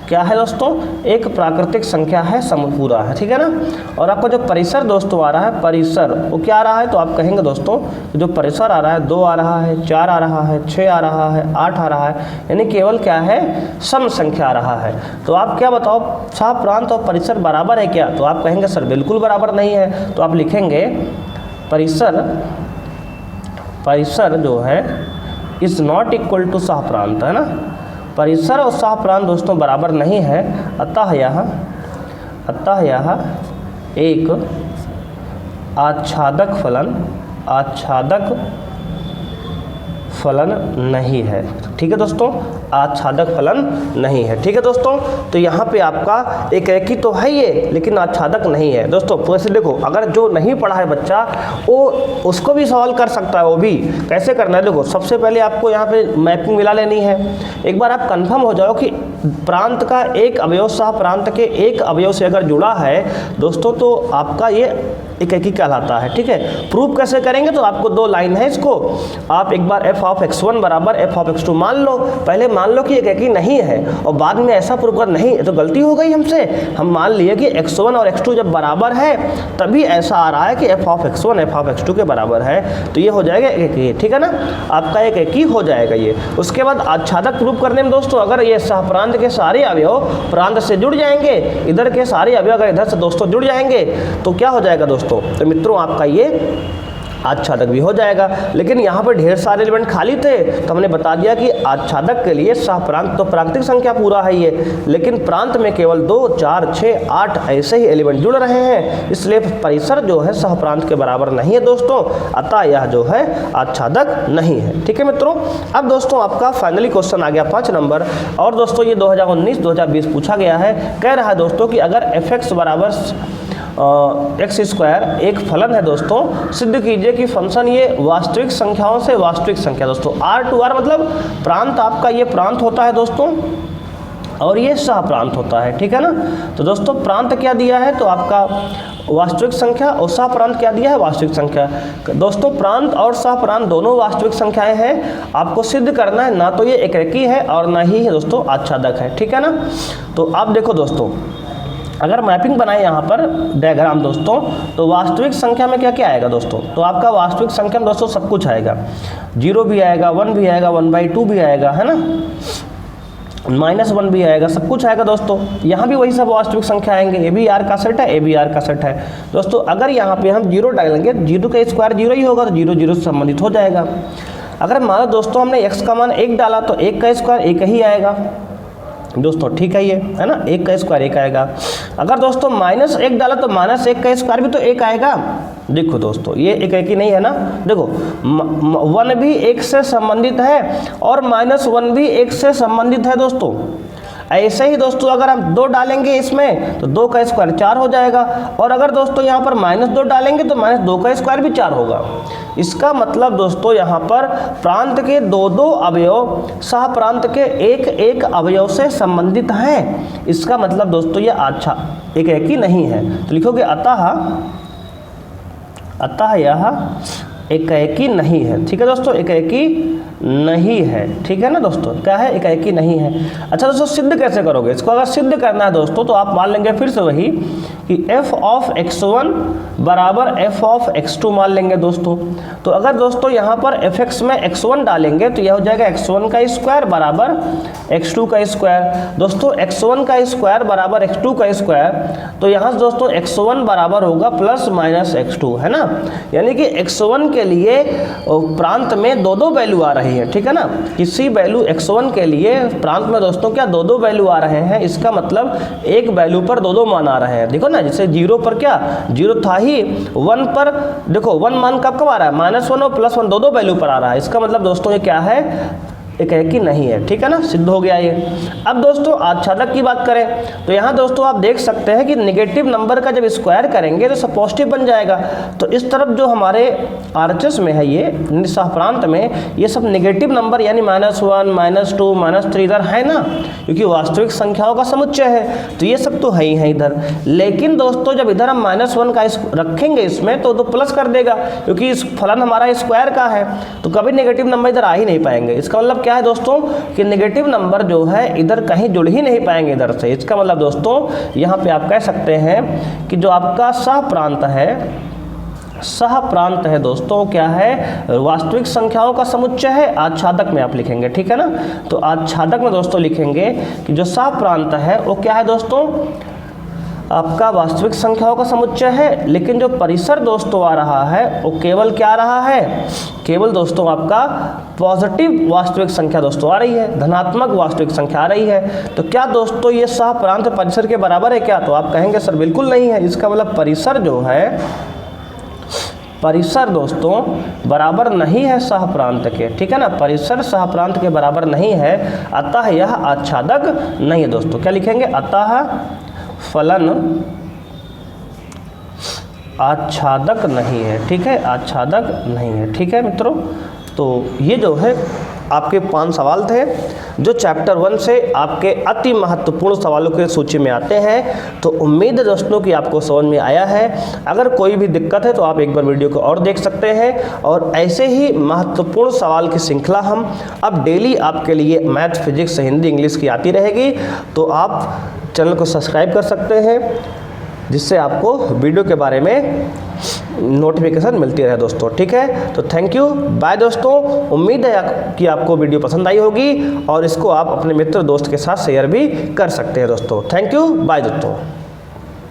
क्या है दोस्तों, एक प्राकृतिक संख्या है, समपूरा है, ठीक है ना। और आपका जो परिसर दोस्तों आ रहा है, परिसर वो क्या आ रहा है, तो आप कहेंगे दोस्तों जो परिसर आ रहा है 2 आ रहा है, 4 आ रहा है, 6 आ रहा है, 8 आ रहा है, यानी केवल क्या है, सम संख्या आ रहा है। तो आप क्या बताओ, सह प्रांत और परिसर बराबर है क्या, तो आप कहेंगे सर बिल्कुल बराबर नहीं है। तो आप लिखेंगे परिसर जो है इज़ नॉट इक्वल टू सह प्रांत, है ना। परिसर और सह प्रांत दोस्तों बराबर नहीं है, अतः यह एक आच्छादक फलन नहीं है, ठीक है दोस्तों, आच्छादक फलन नहीं है, ठीक है दोस्तों। तो यहाँ पे आपका एकाकी तो है ये, लेकिन आच्छादक नहीं है दोस्तों। वैसे देखो अगर जो नहीं पढ़ा है बच्चा वो उसको भी सवाल कर सकता है, वो भी कैसे करना है। देखो सबसे पहले आपको यहाँ पे मैपिंग मिला लेनी है। एक बार आप कंफर्म हो जाओ कि प्रांत का एक अवयव सह प्रांत के एक अवयव से अगर जुड़ा है दोस्तों, तो आपका ये एकाकी कहलाता है, ठीक है। प्रूफ कैसे करेंगे, तो आपको 2 लाइन है इसको। आप एक बार f ऑफ x1 बराबर f ऑफ x2 मान मान लो, पहले मान लो कि एक ही नहीं है और बाद में ऐसा प्रूव कर नहीं, तो गलती हो गई हमसे। हम मान लिए कि x1 और x2 जब बराबर है तभी ऐसा आ रहा है कि f of x1 f of x2 के बराबर है, तो ये हो जाएगा एक ही, ठीक है ना, आपका एक ही हो जाएगा ये। उसके बाद आच्छादक प्रूव करने में दोस्तों अगर ये सहप्रांत के सारे अवयव प्रांत से जुड़ जाएंगे, इधर के सारे अवयव अगर इधर से दोस्तों जुड़ जाएंगे तो क्या हो जाएगा दोस्तों, तो मित्रों आपका ये आच्छादक भी हो जाएगा। लेकिन यहाँ पर ढेर सारे एलिमेंट खाली थे तो हमने बता दिया कि आच्छादक के लिए सहप्रांत तो प्रांतिक संख्या पूरा है ये, लेकिन प्रांत में केवल 2, 4, 6, 8 ऐसे ही एलिमेंट जुड़ रहे हैं, इसलिए परिसर जो है सहप्रांत के बराबर नहीं है दोस्तों, अतः यह जो है आच्छादक नहीं है। ठीक है मित्रों, अब दोस्तों आपका फाइनली क्वेश्चन आ गया 5 नंबर, और दोस्तों ये 2019-2020 पूछा गया है। कह रहा है दोस्तों कि अगर fx बराबर एक्स स्क्वायर एक फलन है दोस्तों, सिद्ध कीजिए कि फंक्शन ये वास्तविक संख्याओं से वास्तविक संख्या दोस्तों, R टू R मतलब प्रांत आपका ये प्रांत होता है दोस्तों और ये सहप्रांत होता है, ठीक है ना। तो दोस्तों प्रांत क्या दिया है, तो आपका वास्तविक संख्या, और सहप्रांत क्या दिया है, वास्तविक संख्या। दोस्तों प्रांत और सहप्रांत दोनों वास्तविक संख्याएं हैं, आपको सिद्ध करना है, ना तो ये एकाकी है और ना ही है दोस्तों आच्छादक है, ठीक है ना। तो आप देखो दोस्तों, अगर मैपिंग बनाए यहाँ पर डायग्राम दोस्तों, तो वास्तविक संख्या में क्या क्या आएगा दोस्तों, तो आपका वास्तविक संख्या में दोस्तों सब कुछ आएगा, 0 भी आएगा, 1 भी आएगा, 1/2 भी आएगा, है ना, -1 भी आएगा, सब कुछ आएगा दोस्तों। यहाँ भी वही सब वास्तविक संख्या आएंगे, ये भी R का सेट है, ये भी R का सेट है दोस्तों। अगर यहाँ पे हम 0 डालेंगे, 0 का स्क्वायर 0 ही होगा, तो 0 0 से संबंधित हो जाएगा। अगर मान लो दोस्तों हमने x का मान 1 डाला तो 1 का स्क्वायर 1 ही आएगा दोस्तों, ठीक है, ये है ना, 1 का स्क्वायर 1 आएगा। अगर दोस्तों -1 डाला तो -1 का स्क्वायर भी तो 1 आएगा। देखो दोस्तों ये एक ही नहीं है ना, देखो 1 भी 1 से संबंधित है और -1 भी 1 से संबंधित है दोस्तों। ऐसे ही दोस्तों अगर हम 2 डालेंगे इसमें तो 2 का स्क्वायर 4 हो जाएगा, और अगर दोस्तों यहाँ पर -2 डालेंगे तो -2 का स्क्वायर भी 4 होगा। इसका मतलब दोस्तों यहाँ पर प्रांत के 2 अवयव सहप्रांत के 1 अवयव से संबंधित हैं। इसका मतलब दोस्तों ये अच्छा एक ही नहीं है, तो लिखोगे अतः यह एकाकी नहीं है, ठीक है दोस्तों, एकाकी नहीं है, ठीक है ना दोस्तों, क्या है, एकाकी नहीं है। अच्छा दोस्तों सिद्ध कैसे करोगे इसको, अगर सिद्ध करना है दोस्तों तो आप मान लेंगे फिर से वही कि f ऑफ x1 बराबर f ऑफ x2 मान लेंगे दोस्तों। तो अगर दोस्तों यहाँ पर fx में x1 डालेंगे तो यह हो जाएगा x1 का स्क्वायर बराबर x2 का स्क्वायर। दोस्तों x1 का स्क्वायर बराबर x2 का स्क्वायर, तो यहाँ से दोस्तों x1 बराबर होगा ± x2, है ना, यानी कि x1 के लिए प्रांत में 2 वैल्यू आ रही है, ठीक है ना। किसी वैल्यू x1 के लिए प्रांत में दोस्तों क्या 2 वैल्यू आ रहे हैं, इसका मतलब एक वैल्यू पर 2 मान आ रहे हैं। देखो ना, जैसे 0 पर क्या 0 था ही, 1 पर देखो 1 मान कब आ रहा है, -1 और +1 2 वैल्यू पर आ रहा है। इसका मतलब दोस्तों ये क्या है, एकाकी नहीं है, ठीक है ना, सिद्ध हो गया ये। अब दोस्तों आच्छादक की बात करें तो यहाँ दोस्तों आप देख सकते हैं कि नेगेटिव नंबर का जब स्क्वायर करेंगे तो सब पॉजिटिव बन जाएगा। तो इस तरफ जो हमारे RHS में है ये सहप्रांत में, ये सब नेगेटिव नंबर यानी -1, -2, -3 इधर है ना, क्योंकि वास्तविक संख्याओं का समुच्चय है, तो ये सब तो है ही है इधर। लेकिन दोस्तों जब इधर हम -1 का रखेंगे इसमें तो प्लस कर देगा, क्योंकि इस फलन हमारा स्क्वायर का है, तो कभी नेगेटिव नंबर इधर आ ही नहीं पाएंगे। इसका मतलब क्या है दोस्तों कि नेगेटिव नंबर जो है इधर कहीं जुड़ ही नहीं पाएंगे इधर से। इसका मतलब दोस्तों यहाँ पे आप कह सकते हैं कि जो आपका सहप्रांत है दोस्तों क्या है, वास्तविक संख्याओं का समुच्चय है, आच्छादक में आप लिखेंगे, ठीक है ना। तो आच्छादक में दोस्तों लिखेंगे कि जो सहप्रांत है वो क्या है दोस्तों, आपका वास्तविक संख्याओं का समुच्चय है, लेकिन जो परिसर दोस्तों आ रहा है वो केवल क्या आ रहा है, केवल दोस्तों आपका पॉजिटिव वास्तविक संख्या दोस्तों आ रही है, धनात्मक वास्तविक संख्या आ रही है। तो क्या दोस्तों ये सहप्रांत परिसर के बराबर है क्या, तो आप कहेंगे सर बिल्कुल नहीं है। इसका मतलब परिसर जो है, परिसर दोस्तों बराबर नहीं है सहप्रांत के, ठीक है ना, परिसर सहप्रांत के बराबर नहीं है, अतः यह आच्छादक नहीं है दोस्तों। क्या लिखेंगे, अतः फलन आच्छादक नहीं है, ठीक है, आच्छादक नहीं है, ठीक है मित्रों। तो ये जो है आपके 5 सवाल थे जो चैप्टर 1 से आपके अति महत्वपूर्ण सवालों के सूची में आते हैं। तो उम्मीद है दोस्तों कि आपको समझ में आया है। अगर कोई भी दिक्कत है तो आप एक बार वीडियो को और देख सकते हैं, और ऐसे ही महत्वपूर्ण सवाल की श्रृंखला हम अब डेली आपके लिए मैथ, फिजिक्स, हिंदी, इंग्लिश की आती रहेगी। तो आप चैनल को सब्सक्राइब कर सकते हैं, जिससे आपको वीडियो के बारे में नोटिफिकेशन मिलती रहे दोस्तों। ठीक है, तो थैंक यू, बाय दोस्तों। उम्मीद है कि आपको वीडियो पसंद आई होगी और इसको आप अपने मित्र दोस्त के साथ शेयर भी कर सकते हैं दोस्तों। थैंक यू, बाय दोस्तों।